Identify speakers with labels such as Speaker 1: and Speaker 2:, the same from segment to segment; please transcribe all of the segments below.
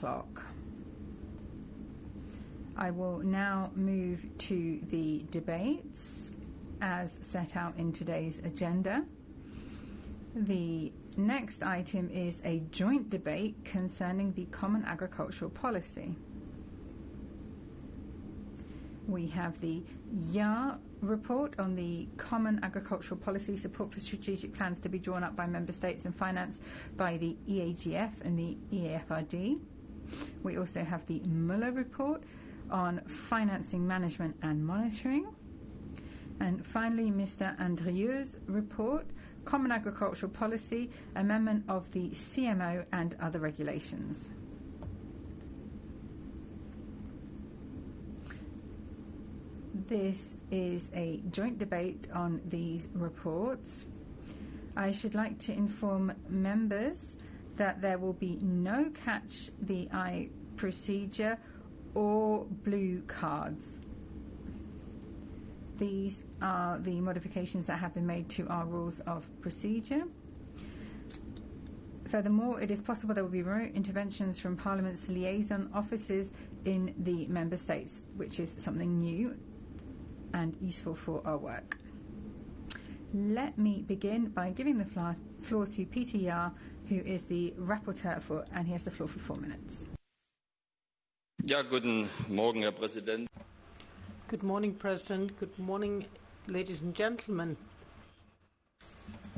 Speaker 1: o'clock. I will now move to the debates as set out in today's agenda. The next item is a joint debate concerning the Common Agricultural Policy. We have the YAR report on the Common Agricultural Policy, support for strategic plans to be drawn up by Member States and financed by the EAGF and the EAFRD. We also have the Muller report on financing management and monitoring. And finally, Mr. Andrieux's report, Common Agricultural Policy, amendment of the CMO and other regulations. This is a joint debate on these reports. I should like to inform members that there will be no catch the eye procedure or blue cards. These are the modifications that have been made to our rules of procedure. Furthermore, it is possible there will be remote interventions from Parliament's liaison offices in the Member States, which is something new and useful for our work. Let me begin by giving the floor to Peter Jahr, who is the rapporteur and he has the floor for 4 minutes.
Speaker 2: Ja, guten Morgen, Herr Präsident.
Speaker 3: Good morning, President. Good morning, ladies and gentlemen.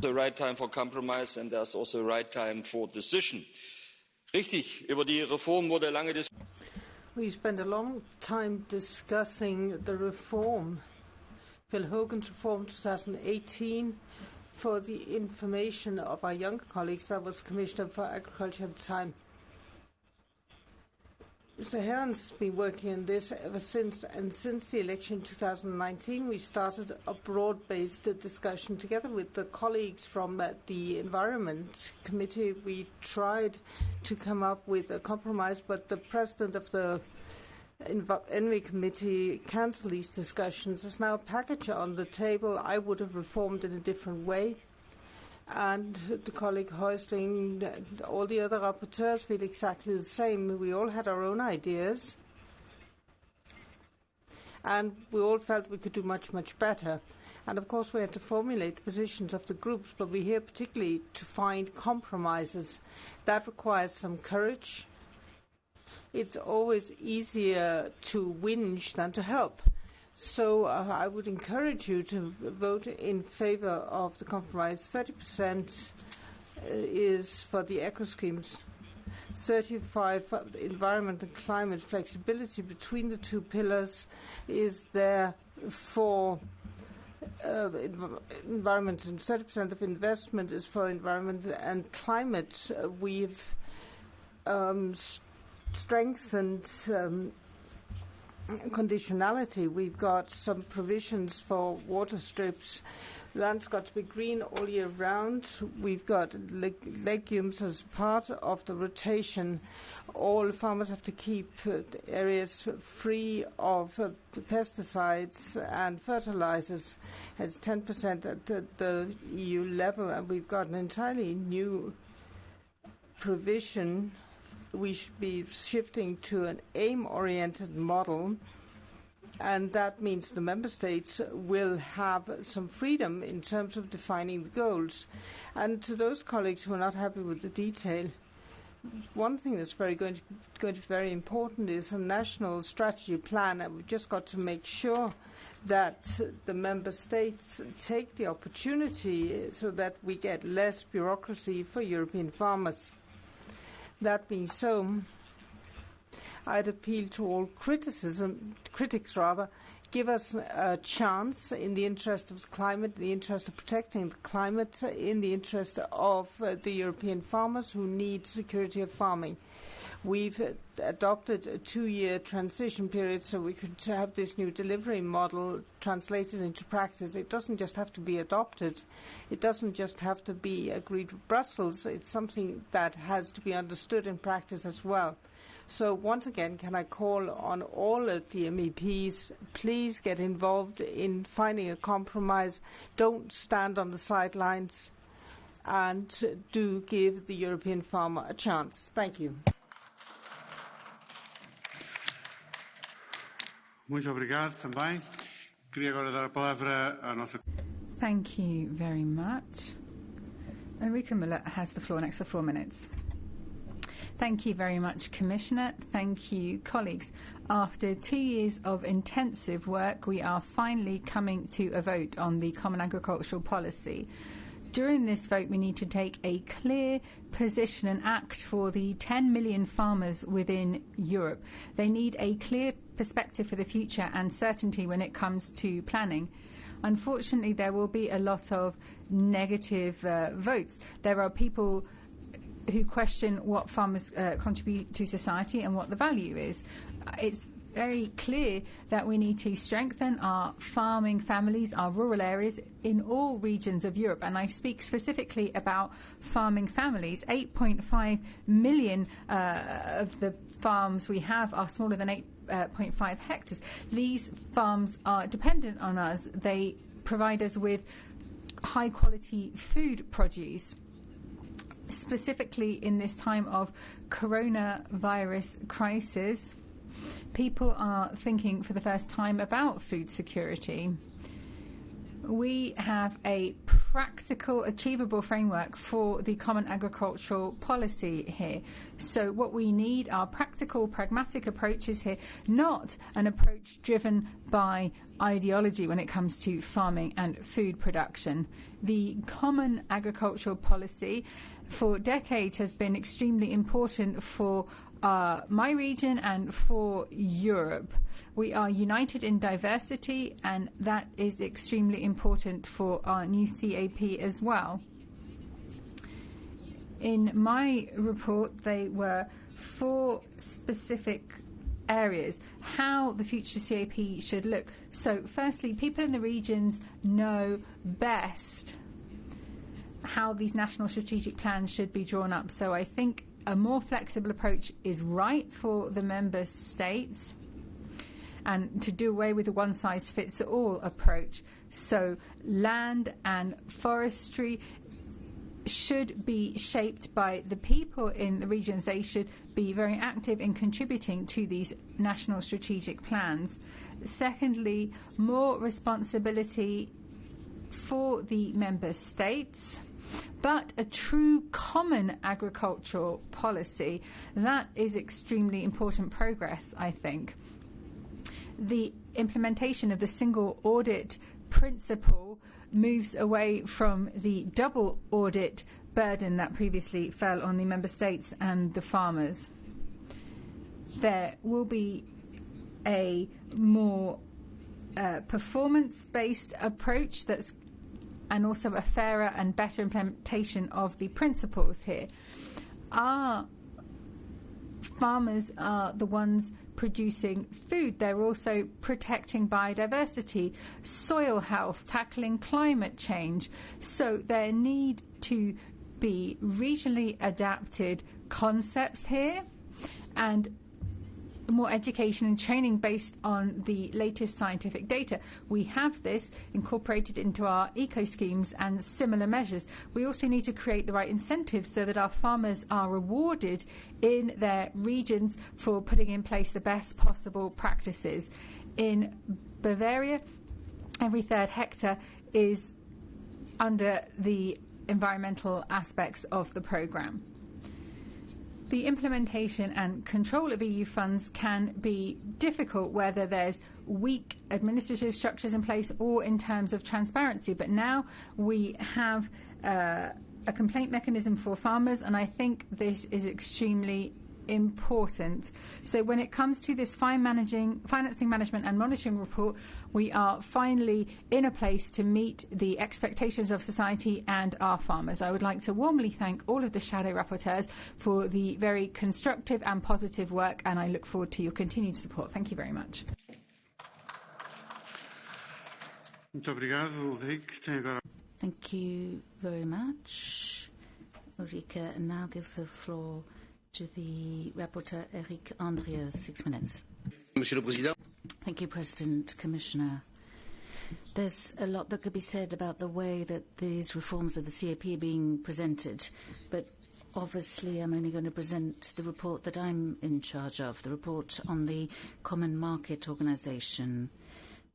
Speaker 2: The right time for compromise and there's also the right time for decision. Richtig, über die Reform wurde lange diskutiert.
Speaker 3: We spent a long time discussing the reform, Phil Hogan's reform 2018. For the information of our younger colleagues, I was Commissioner for Agriculture at the time. Mr. Herrn's been working on this ever since, and since the election in 2019, we started a broad-based discussion together with the colleagues from the Environment Committee. We tried to come up with a compromise, but the president of the Envy Committee cancelled these discussions. There's now a package on the table. I would have reformed in a different way. And the colleague Häusling, all the other rapporteurs feel exactly the same. We all had our own ideas. And we all felt we could do much, much better. And of course we had to formulate the positions of the groups, but we're here particularly to find compromises. That requires some courage. It's always easier to whinge than to help. So I would encourage you to vote in favor of the compromise. 30% is for the eco schemes. 35% for environment and climate flexibility between the two pillars is there for environment, and 30% of investment is for environment and climate. We've strengthened conditionality. We've got some provisions for water strips. Land's got to be green all year round. We've got legumes as part of the rotation. All farmers have to keep areas free of pesticides and fertilizers. It's 10% at the EU level, and we've got an entirely new provision. We should be shifting to an aim-oriented model, and that means the member states will have some freedom in terms of defining the goals. And to those colleagues who are not happy with the detail, one thing that's going to be very important is a national strategy plan, and we've just got to make sure that the member states take the opportunity so that we get less bureaucracy for European farmers. That being so, I'd appeal to all critics, give us a chance in the interest of the climate, in the interest of protecting the climate, in the interest of the European farmers who need security of farming. We've adopted a 2-year transition period so we could have this new delivery model translated into practice. It doesn't just have to be adopted. It doesn't just have to be agreed with Brussels. It's something that has to be understood in practice as well. So once again, can I call on all of the MEPs, please get involved in finding a compromise. Don't stand on the sidelines, and do give the European farmer a chance. Thank you.
Speaker 4: Muito obrigado também. Queria agora dar a palavra à nossa...
Speaker 1: Thank you very much. Enrique Müller has the floor next for 4 minutes. Thank you very much, Commissioner. Thank you, colleagues. After 2 years of intensive work, we are finally coming to a vote on the Common Agricultural Policy. During this vote, we need to take a clear position and act for the 10 million farmers within Europe. They need a clear perspective for the future and certainty when it comes to planning. Unfortunately, there will be a lot of negative votes. There are people who question what farmers contribute to society and what the value is. It's very clear that we need to strengthen our farming families, our rural areas in all regions of Europe. And I speak specifically about farming families. 8.5 million of the farms we have are smaller than 8.5 hectares. These farms are dependent on us. They provide us with high quality food produce. Specifically in this time of coronavirus crisis, people are thinking for the first time about food security. We have a practical, achievable framework for the Common Agricultural Policy here. So what we need are practical, pragmatic approaches here, not an approach driven by ideology when it comes to farming and food production. The Common Agricultural Policy for decades has been extremely important for my region and for Europe. We are united in diversity, and that is extremely important for our new CAP as well. In my report, there were 4 specific areas how the future CAP should look. So firstly, people in the regions know best how these national strategic plans should be drawn up. So I think a more flexible approach is right for the member states, and to do away with the one-size-fits-all approach. So land and forestry should be shaped by the people in the regions. They should be very active in contributing to these national strategic plans. Secondly, more responsibility for the member states, but a true common agricultural policy. That is extremely important progress, I think. The implementation of the single audit principle moves away from the double audit burden that previously fell on the member states and the farmers. There will be a more performance-based approach and also a fairer and better implementation of the principles here. Our farmers are the ones producing food. They're also protecting biodiversity, soil health, tackling climate change. So there need to be regionally adapted concepts here, and more education and training based on the latest scientific data. We have this incorporated into our eco schemes and similar measures. We also need to create the right incentives so that our farmers are rewarded in their regions for putting in place the best possible practices. In Bavaria, every 3rd hectare is under the environmental aspects of the programme. The implementation and control of EU funds can be difficult whether there's weak administrative structures in place or in terms of transparency. But now we have a complaint mechanism for farmers, and I think this is extremely important. So when it comes to this financing management and monitoring report, we are finally in a place to meet the expectations of society and our farmers. I would like to warmly thank all of the shadow rapporteurs for the very constructive and positive work, and I look forward to your continued support. Thank you very much.
Speaker 5: Thank you very much, Ulrike. And now give the floor to the rapporteur, Eric Andrieu, 6 minutes.
Speaker 6: Monsieur le Président.
Speaker 5: Thank you, President, Commissioner. There's a lot that could be said about the way that these reforms of the CAP are being presented, but obviously I'm only going to present the report that I'm in charge of, the report on the Common Market Organisation.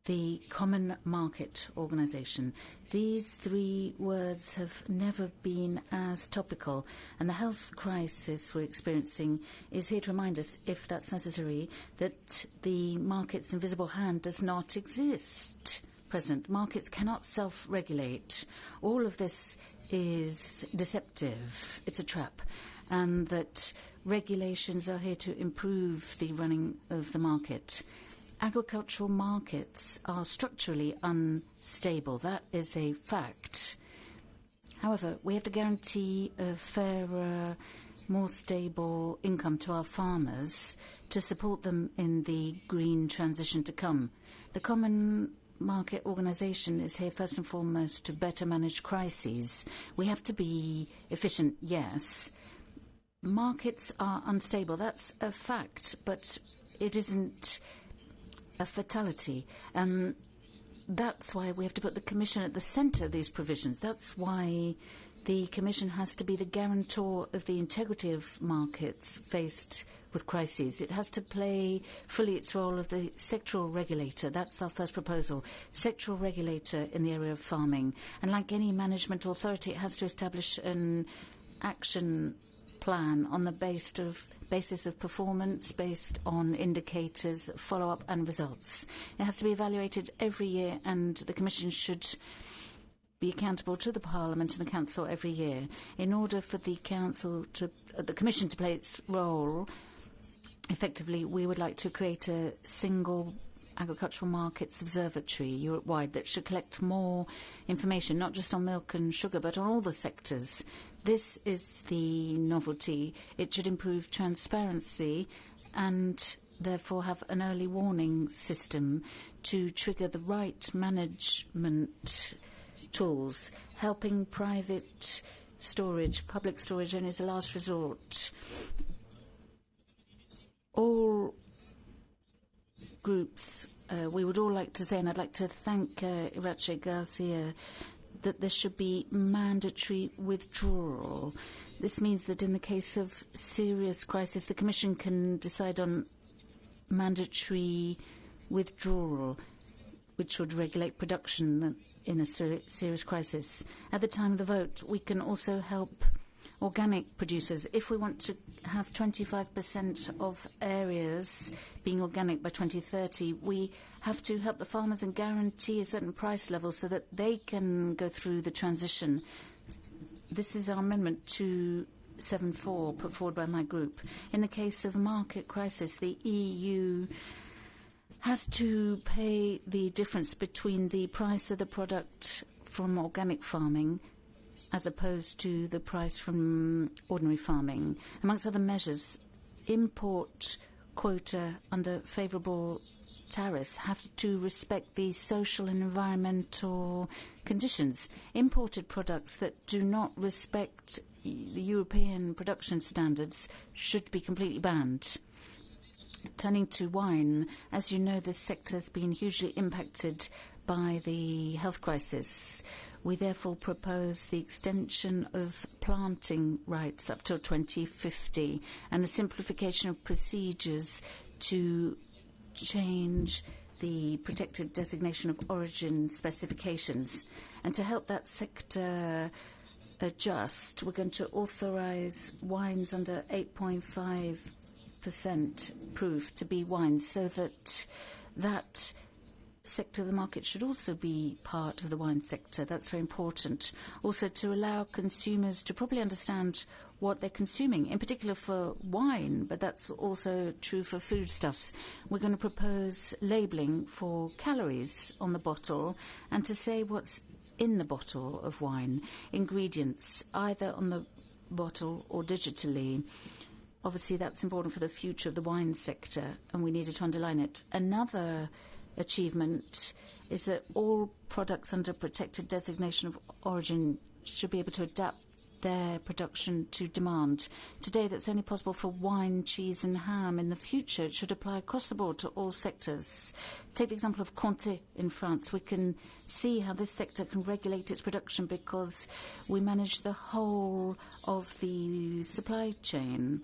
Speaker 5: The Common Market Organisation. These three words have never been as topical, and the health crisis we're experiencing is here to remind us, if that's necessary, that the market's invisible hand does not exist. President, markets cannot self-regulate. All of this is deceptive. It's a trap. And that regulations are here to improve the running of the market. Agricultural markets are structurally unstable. That is a fact. However, we have to guarantee a fairer, more stable income to our farmers to support them in the green transition to come. The Common Market Organisation is here first and foremost to better manage crises. We have to be efficient, yes. Markets are unstable. That's a fact, but it isn't a fatality. And that's why we have to put the Commission at the centre of these provisions. That's why the Commission has to be the guarantor of the integrity of markets faced with crises. It has to play fully its role of the sectoral regulator. That's our first proposal. Sectoral regulator in the area of farming. And like any management authority, it has to establish an action plan on the basis of performance, based on indicators, follow-up and results. It has to be evaluated every year, and the Commission should be accountable to the Parliament and the Council every year. In order for the Commission to play its role effectively, we would like to create a single agricultural markets observatory Europe-wide that should collect more information, not just on milk and sugar, but on all the sectors. This is the novelty. It should improve transparency and therefore have an early warning system to trigger the right management tools, helping private storage, public storage only as a last resort. All groups, we would all like to say, and I'd like to thank Irache Garcia, that there should be mandatory withdrawal. This means that in the case of serious crisis, the Commission can decide on mandatory withdrawal, which would regulate production in a serious crisis. At the time of the vote, we can also help organic producers. If we want to have 25% of areas being organic by 2030, we have to help the farmers and guarantee a certain price level so that they can go through the transition. This is our amendment 274 put forward by my group. In the case of market crisis, the EU has to pay the difference between the price of the product from organic farming as opposed to the price from ordinary farming. Amongst other measures, import quota under favourable tariffs have to respect the social and environmental conditions. Imported products that do not respect the European production standards should be completely banned. Turning to wine, as you know, this sector has been hugely impacted by the health crisis. We therefore propose the extension of planting rights up till 2050 and a simplification of procedures to change the protected designation of origin specifications. And to help that sector adjust, we're going to authorise wines under 8.5% proof to be wines, so that that sector of the market should also be part of the wine sector. That's very important. Also, to allow consumers to properly understand what they're consuming, in particular for wine, but that's also true for foodstuffs. We're going to propose labelling for calories on the bottle and to say what's in the bottle of wine, ingredients, either on the bottle or digitally. Obviously, that's important for the future of the wine sector, and we needed to underline it. Another achievement is that all products under protected designation of origin should be able to adapt their production to demand. Today, that's only possible for wine, cheese and ham. In the future, it should apply across the board to all sectors. Take the example of Comté in France. We can see how this sector can regulate its production because we manage the whole of the supply chain.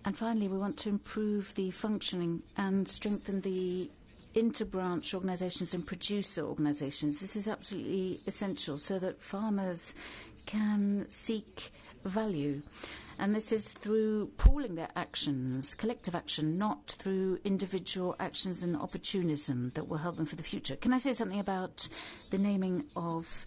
Speaker 5: And finally, we want to improve the functioning and strengthen the interbranch organisations and producer organisations. This is absolutely essential so that farmers can seek value. And this is through pooling their actions, collective action, not through individual actions and opportunism that will help them for the future. Can I say something about the naming of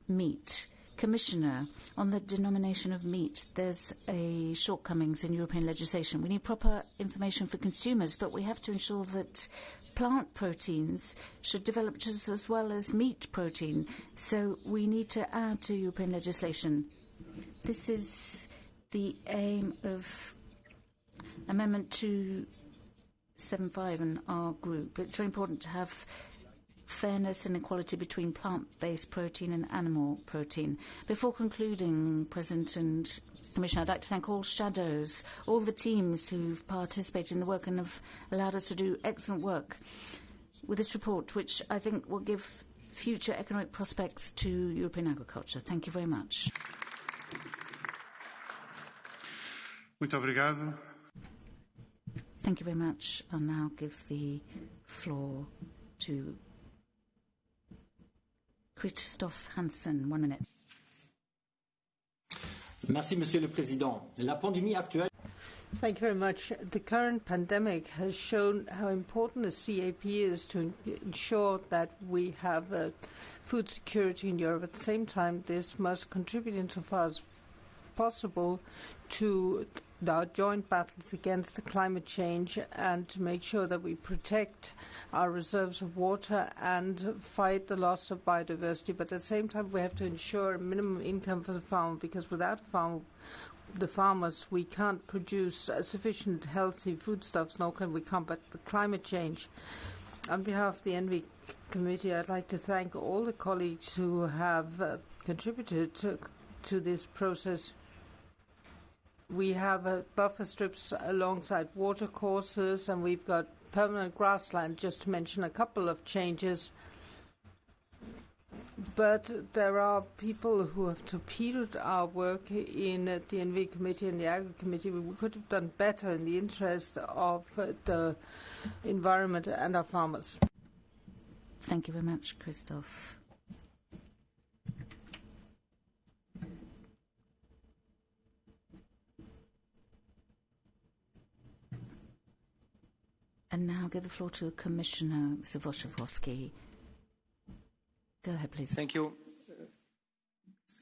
Speaker 5: meat? Commissioner, on the denomination of meat, there's a shortcomings in European legislation. We need proper information for consumers, but we have to ensure that plant proteins should develop just as well as meat protein. So we need to add to European legislation. This is the aim of Amendment 275 in our group. It's very important to have fairness and equality between plant-based protein and animal protein. Before concluding, President and Commissioner, I'd like to thank all shadows, all the teams who've participated in the work and have allowed us to do excellent work with this report, which I think will give future economic prospects to European agriculture. Thank you very much.
Speaker 4: Muito obrigado.
Speaker 5: Thank you very much. I'll now give the floor to Christophe Hansen. 1 minute.
Speaker 6: Merci, Monsieur le Président. La pandémie actuelle.
Speaker 3: Thank you very much. The current pandemic has shown how important the CAP is to ensure that we have food security in Europe. At the same time, this must contribute insofar as possible to our joint battles against the climate change and to make sure that we protect our reserves of water and fight the loss of biodiversity. But at the same time, we have to ensure a minimum income for the farmer, because without the farmers, we can't produce sufficient healthy foodstuffs, nor can we combat the climate change. On behalf of the ENVI Committee, I'd like to thank all the colleagues who have contributed to this process. We have buffer strips alongside watercourses, and we've got permanent grassland, just to mention a couple of changes. But there are people who have torpedoed our work in the ENVI Committee and the Agri Committee. We could have done better in the interest of the environment and our farmers.
Speaker 5: Thank you very much, Christophe. And now give the floor to Commissioner Mr. Wojciechowski. Go ahead, please.
Speaker 7: Thank you.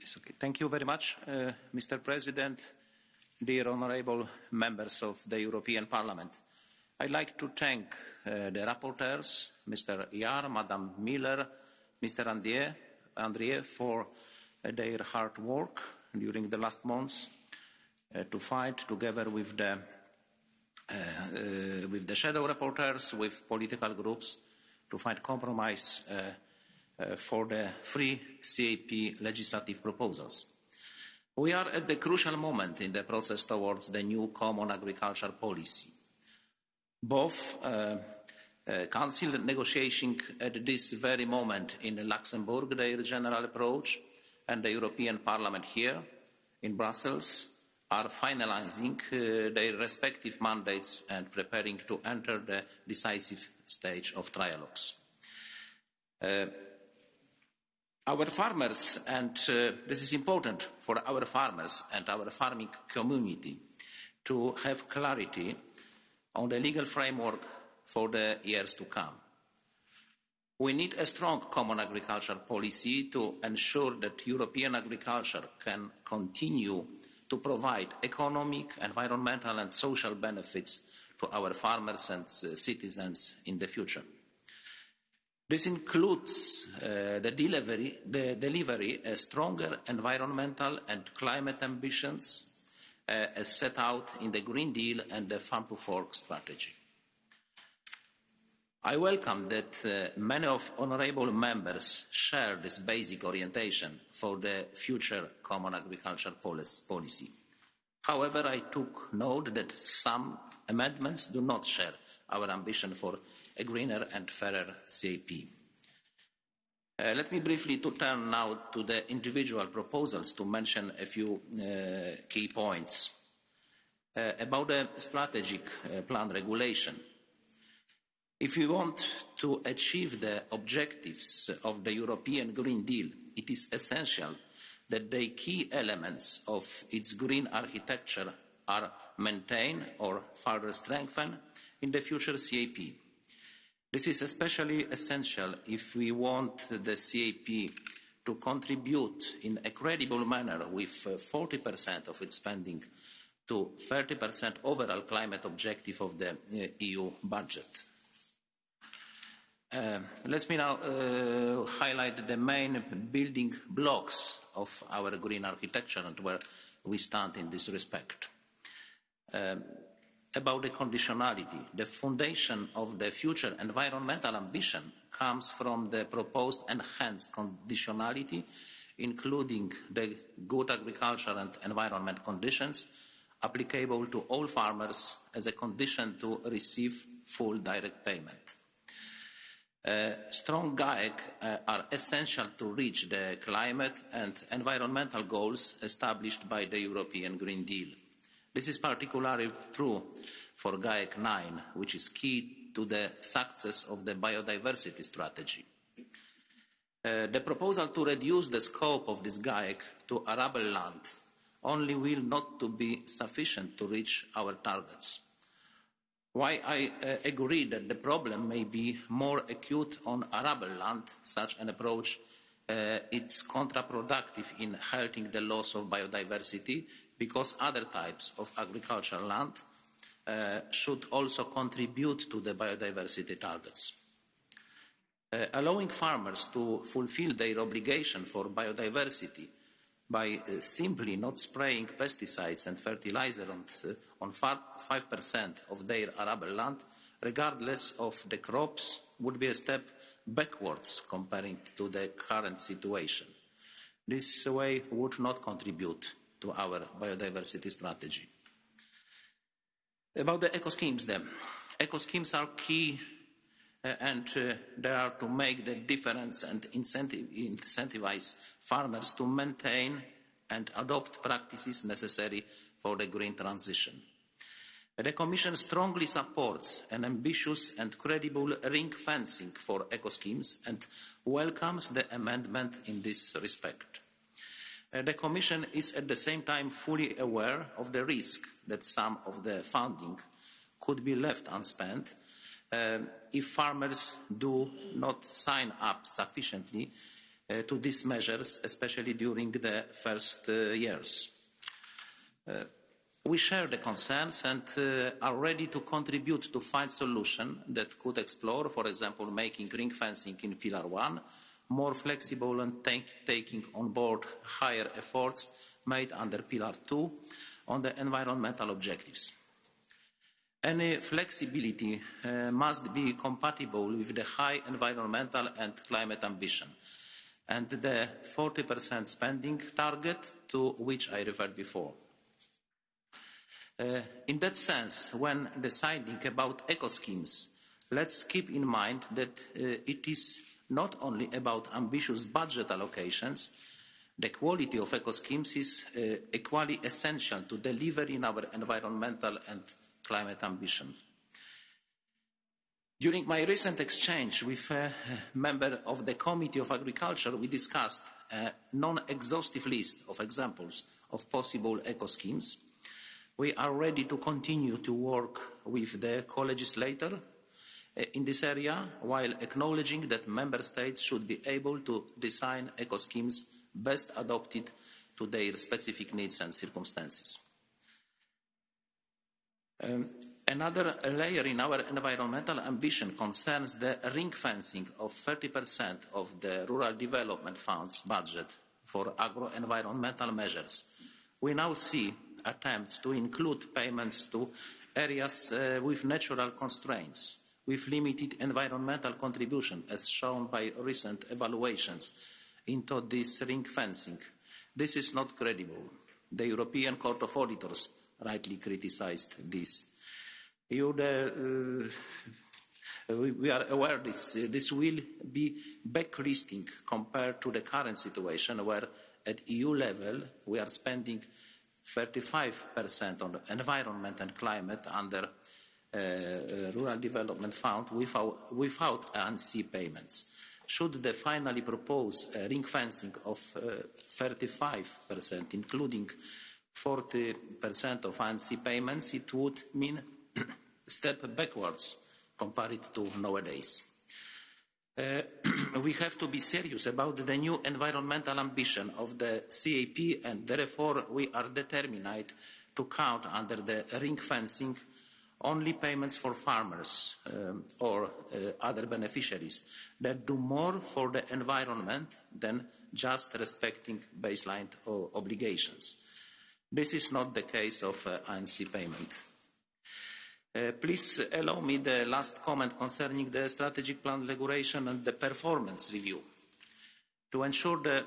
Speaker 7: It's okay. Thank you very much, Mr. President, dear honourable members of the European Parliament. I'd like to thank the rapporteurs, Mr. Jahr, Madam Miller, Mr. Andrieu, for their hard work during the last months to fight together with the shadow rapporteurs, with political groups, to find compromise for the three CAP legislative proposals. We are at the crucial moment in the process towards the new common agricultural policy. Both Council negotiating at this very moment in Luxembourg their general approach, and the European Parliament here in Brussels are finalising their respective mandates and preparing to enter the decisive stage of trialogues. Our farmers, and this is important for our farmers and our farming community, to have clarity on the legal framework for the years to come. We need a strong common agricultural policy to ensure that European agriculture can continue to provide economic, environmental and social benefits to our farmers and citizens in the future. This includes the delivery of stronger environmental and climate ambitions as set out in the Green Deal and the Farm to Fork strategy. I welcome that many of honourable members share this basic orientation for the future common agricultural policy. However, I took note that some amendments do not share our ambition for a greener and fairer CAP. Let me briefly turn now to the individual proposals to mention a few key points. About the strategic plan regulation. If we want to achieve the objectives of the European Green Deal, it is essential that the key elements of its green architecture are maintained or further strengthened in the future CAP. This is especially essential if we want the CAP to contribute in a credible manner with 40% of its spending to 30% overall climate objective of the EU budget. Let me now highlight the main building blocks of our green architecture and where we stand in this respect. About the conditionality, the foundation of the future environmental ambition comes from the proposed enhanced conditionality, including the good agricultural and environment conditions applicable to all farmers as a condition to receive full direct payment. Strong GAEC are essential to reach the climate and environmental goals established by the European Green Deal. This is particularly true for GAEC 9, which is key to the success of the biodiversity strategy. The proposal to reduce the scope of this GAEC to arable land only will not be sufficient to reach our targets. While I agree that the problem may be more acute on arable land, such an approach is counterproductive in halting the loss of biodiversity because other types of agricultural land should also contribute to the biodiversity targets. Allowing farmers to fulfil their obligation for biodiversity by simply not spraying pesticides and fertilizer on 5% of their arable land, regardless of the crops, would be a step backwards comparing to the current situation. This way would not contribute to our biodiversity strategy. About the eco-schemes then. Eco-schemes are key and they are to make the difference and incentivize farmers to maintain and adopt practices necessary for the green transition. The Commission strongly supports an ambitious and credible ring fencing for eco-schemes and welcomes the amendment in this respect. The Commission is at the same time fully aware of the risk that some of the funding could be left unspent if farmers do not sign up sufficiently to these measures, especially during the first years. We share the concerns and are ready to contribute to find solutions that could explore, for example, making ring fencing in Pillar 1 more flexible and taking on board higher efforts made under Pillar 2 on the environmental objectives. Any flexibility must be compatible with the high environmental and climate ambition and the 40% spending target to which I referred before. In that sense, when deciding about eco-schemes, let's keep in mind that it is not only about ambitious budget allocations. The quality of eco-schemes is equally essential to delivering our environmental and climate ambition. During my recent exchange with a member of the Committee of Agriculture, we discussed a non-exhaustive list of examples of possible eco-schemes. We are ready to continue to work with the co-legislator in this area, while acknowledging that Member States should be able to design eco-schemes best adapted to their specific needs and circumstances. Another layer in our environmental ambition concerns the ring fencing of 30% of the Rural Development Fund's budget for agro-environmental measures. We now see attempts to include payments to areas with natural constraints, with limited environmental contribution, as shown by recent evaluations into this ring fencing. This is not credible. The European Court of Auditors rightly criticised this. We are aware this will be backlisting compared to the current situation where at EU level we are spending 35% on environment and climate under Rural Development Fund without ANC payments. Should they finally propose a ring fencing of 35%, including 40% of ANC payments, it would mean a step backwards compared to nowadays. We have to be serious about the new environmental ambition of the CAP, and therefore we are determined to count under the ring fencing only payments for farmers or other beneficiaries that do more for the environment than just respecting baseline obligations. This is not the case of ANC payment. Please allow me the last comment concerning the strategic plan regulation and the performance review. To ensure the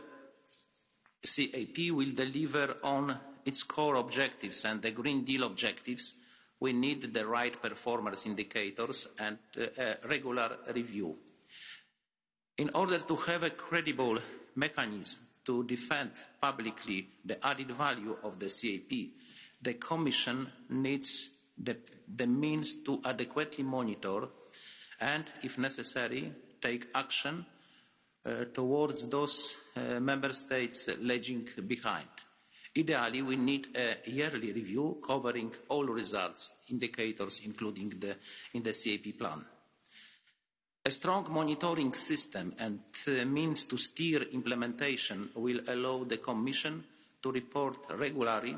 Speaker 7: CAP will deliver on its core objectives and the Green Deal objectives, we need the right performance indicators and a regular review. In order to have a credible mechanism to defend publicly the added value of the CAP, the Commission needs the means to adequately monitor and, if necessary, take action towards those member states lagging behind. Ideally, we need a yearly review covering all results indicators, including in the CAP plan. A strong monitoring system and means to steer implementation will allow the Commission to report regularly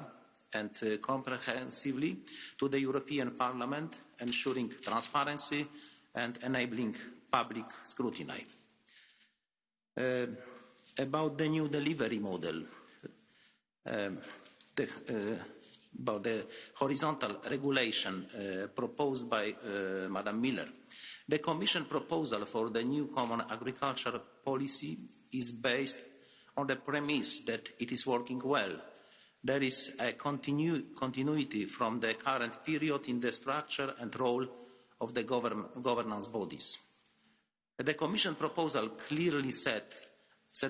Speaker 7: and comprehensively to the European Parliament, ensuring transparency and enabling public scrutiny. About the new delivery model, about the horizontal regulation proposed by Madam Miller, the Commission proposal for the new common agricultural policy is based on the premise that it is working well. There is a continuity from the current period in the structure and role of the governance bodies. The Commission proposal clearly set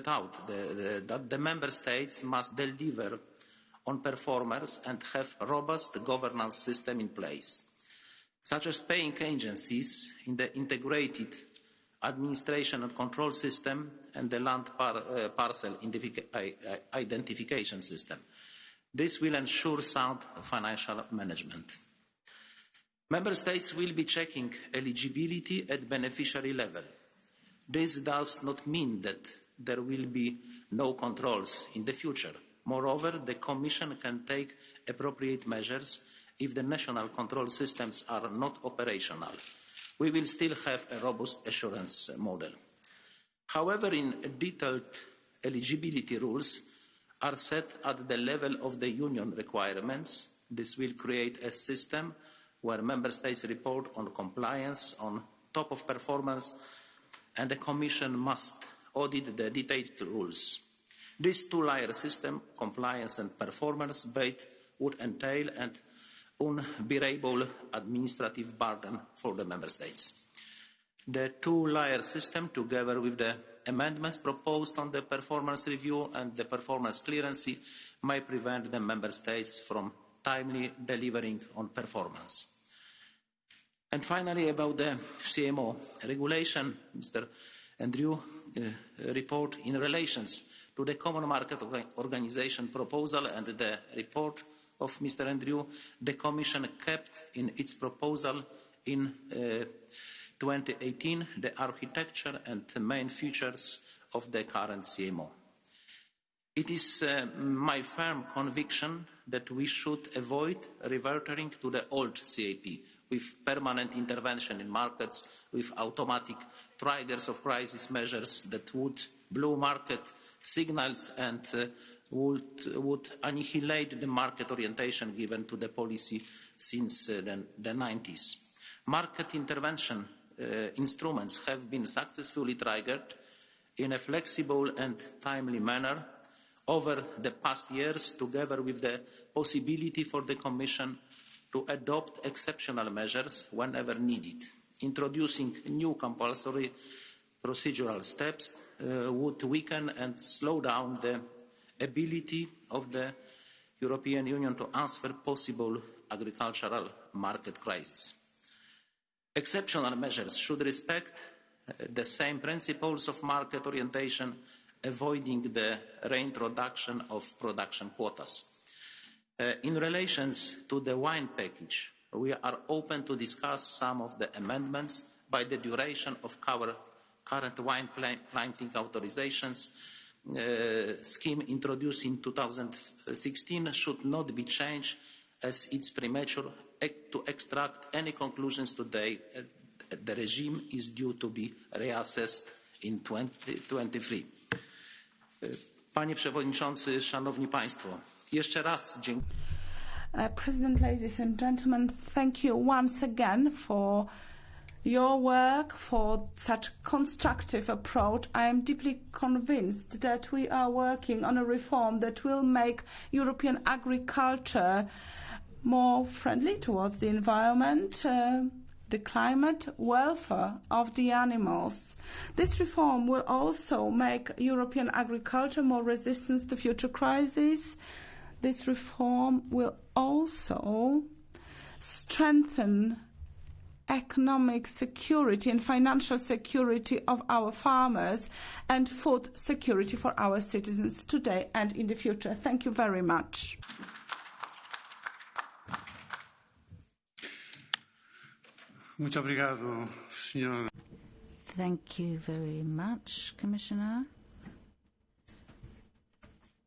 Speaker 7: out that the Member States must deliver on performance and have a robust governance system in place, such as paying agencies in the integrated administration and control system and the land parcel identification system. This will ensure sound financial management. Member States will be checking eligibility at beneficiary level. This does not mean that there will be no controls in the future. Moreover, the Commission can take appropriate measures if the national control systems are not operational. We will still have a robust assurance model. However, in detailed eligibility rules are set at the level of the Union requirements. This will create a system where Member States report on compliance on top of performance, and the Commission must audit the detailed rules. This two-layer system, compliance and performance, both would entail an unbearable administrative burden for the Member States. The two-layer system, together with the amendments proposed on the performance review and the performance clearance, may prevent the Member States from timely delivering on performance. And finally, about the CMO regulation, Mr. Andrew report in relation to the Common Market Organisation proposal and the report of Mr. Andrew, the Commission kept in its proposal in 2018 the architecture and the main features of the current CMO. It is my firm conviction that we should avoid reverting to the old CAP with permanent intervention in markets, with automatic triggers of crisis measures that would blow market signals and would annihilate the market orientation given to the policy since the 90s. Market intervention instruments have been successfully triggered in a flexible and timely manner over the past years, together with the possibility for the Commission to adopt exceptional measures whenever needed. Introducing new compulsory procedural steps would weaken and slow down the ability of the European Union to answer possible agricultural market crises. Exceptional measures should respect the same principles of market orientation, avoiding the reintroduction of production quotas. In relation to the wine package, we are open to discuss some of the amendments, by the duration of our current wine planting authorizations scheme introduced in 2016 should not be changed, as it's premature to extract any conclusions today. The regime is due to be reassessed in 2023. Panie Przewodniczący, Szanowni Państwo, jeszcze raz dziękuję.
Speaker 8: President, ladies and gentlemen, thank you once again for your work, for such constructive approach. I am deeply convinced that we are working on a reform that will make European agriculture more friendly towards the environment, the climate, welfare of the animals. This reform will also make European agriculture more resistant to future crises. This reform will also strengthen economic security and financial security of our farmers and food security for our citizens today and in the future. Thank you very much.
Speaker 4: Muito obrigado, senhor.
Speaker 5: Thank you very much, Commissioner,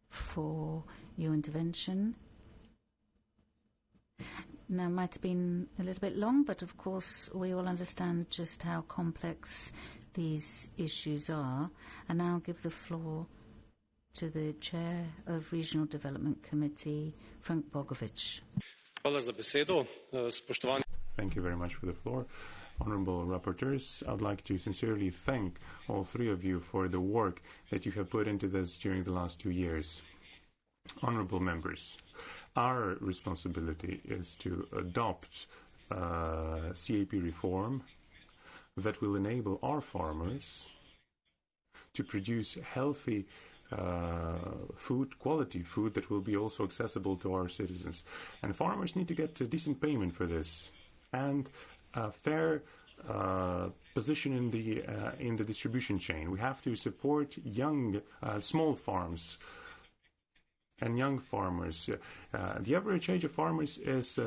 Speaker 5: for your intervention. Now, it might have been a little bit long, but of course we all understand just how complex these issues are. And now I'll give the floor to the Chair of Regional Development Committee, Frank Bogovic.
Speaker 9: Thank you very much for the floor. Honourable rapporteurs, I would like to sincerely thank all three of you for the work that you have put into this during the last 2 years. Honourable members, our responsibility is to adopt CAP reform that will enable our farmers to produce healthy food, quality food that will be also accessible to our citizens. And farmers need to get a decent payment for this and a fair position in the distribution chain. We have to support young, small farms and young farmers. The average age of farmers is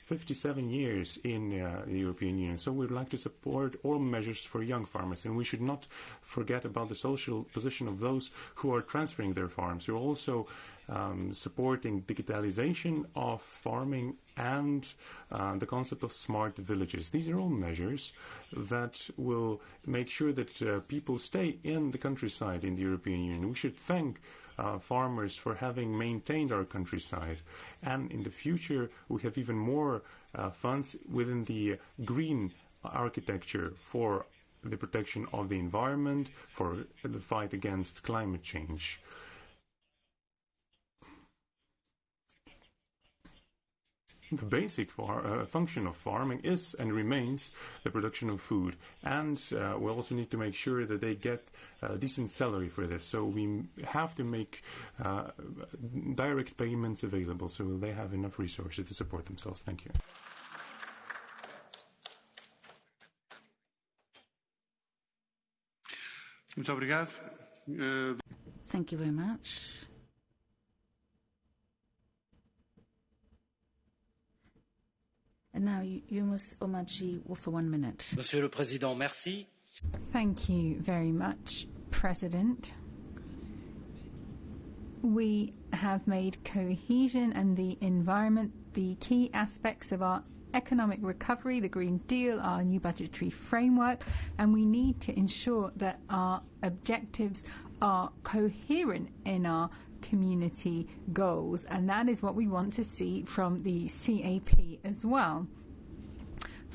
Speaker 9: 57 years in the European Union. So we'd like to support all measures for young farmers. And we should not forget about the social position of those who are transferring their farms. We're also supporting digitalization of farming and the concept of smart villages. These are all measures that will make sure that people stay in the countryside in the European Union. We should thank farmers for having maintained our countryside. And in the future, we have even more funds within the green architecture for the protection of the environment, for the fight against climate change. The basic function of farming is and remains the production of food, and we also need to make sure that they get a decent salary for this. So we have to make direct payments available so they have enough resources to support themselves. Thank you.
Speaker 4: Muito obrigado.
Speaker 5: Thank you very much. And now, Yunus Omaji for 1 minute.
Speaker 10: Monsieur le Président, merci.
Speaker 1: Thank you very much, President. We have made cohesion and the environment the key aspects of our economic recovery, the Green Deal, our new budgetary framework, and we need to ensure that our objectives are coherent in our community goals, and that is what we want to see from the CAP as well.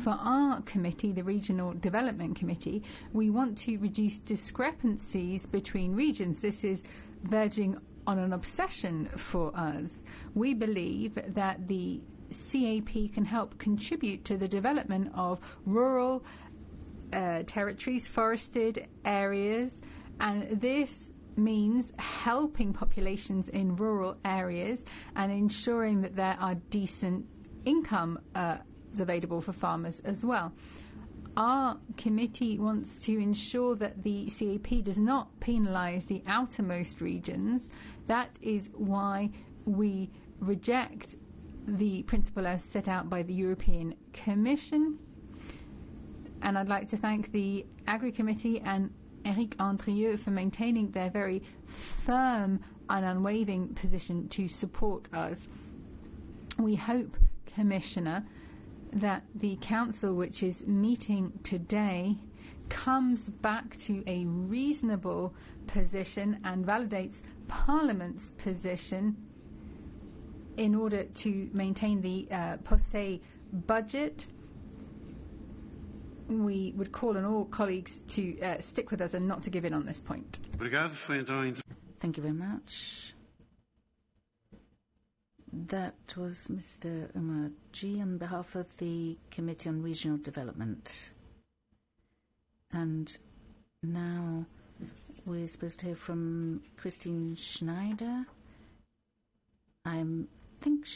Speaker 1: For our committee, the Regional Development Committee, we want to reduce discrepancies between regions. This is verging on an obsession for us. We believe that the CAP can help contribute to the development of rural territories, forested areas, and this means helping populations in rural areas and ensuring that there are decent income available for farmers as well. Our committee wants to ensure that the CAP does not penalise the outermost regions. That is why we reject the principle as set out by the European Commission. And I'd like to thank the Agri Committee and Eric Andrieux for maintaining their very firm and unwavering position to support us. We hope, Commissioner, that the Council, which is meeting today, comes back to a reasonable position and validates Parliament's position in order to maintain the POSEI budget. We would call on all colleagues to stick with us and not to give in on this point.
Speaker 5: Thank you very much. That was Mr. Umar G. on behalf of the Committee on Regional Development. And now we're supposed to hear from Christine Schneider. I think